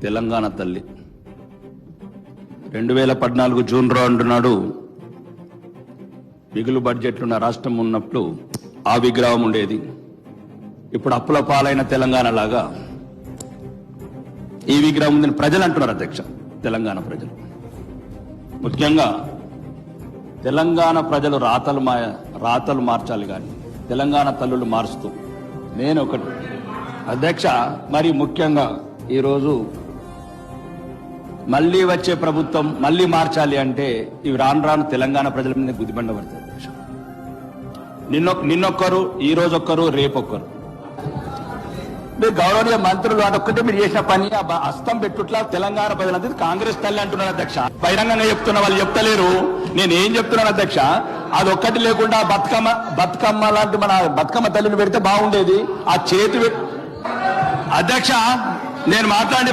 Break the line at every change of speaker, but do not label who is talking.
తెలంగాణ తల్లి 2014 జూన్ 2 నాడు మిగులు బడ్జెట్లున్న రాష్ట్రం ఉన్నప్పుడు ఆ విగ్రహం ఉండేది. ఇప్పుడు అప్పుల పాలైన తెలంగాణ లాగా ఈ విగ్రహం ఉందని ప్రజలు అంటున్నారు అధ్యక్ష. తెలంగాణ ప్రజలు ముఖ్యంగా తెలంగాణ ప్రజలు రాతలు మార్చాలి కానీ తెలంగాణ తల్లులు మారుస్తూ నేను ఒకటి అధ్యక్ష. మరి ముఖ్యంగా ఈరోజు మళ్లీ వచ్చే ప్రభుత్వం మళ్లీ మార్చాలి అంటే ఇవి రాను తెలంగాణ ప్రజల మీద గుదిబండ పడుతుంది అధ్యక్ష. నిన్నొక్కరు, ఈ రోజు ఒక్కరు, రేపొక్కరు. మీరు గౌరవనీయ మంత్రులు అదొక్కటే మీరు చేసిన పని హస్తం పెట్టుట్లా తెలంగాణ ప్రజలందరూ కాంగ్రెస్ తల్లి అంటున్నారు అధ్యక్ష. బహిరంగంగా చెప్తున్న వాళ్ళు చెప్తలేరు. నేను ఏం చెప్తున్నాను అధ్యక్ష, అదొక్కటి లేకుండా బతుకమ్మ లాంటి మన బతుకమ్మ తల్లిని పెడితే బాగుండేది. ఆ చేతి అధ్యక్ష నేను మాట్లాడి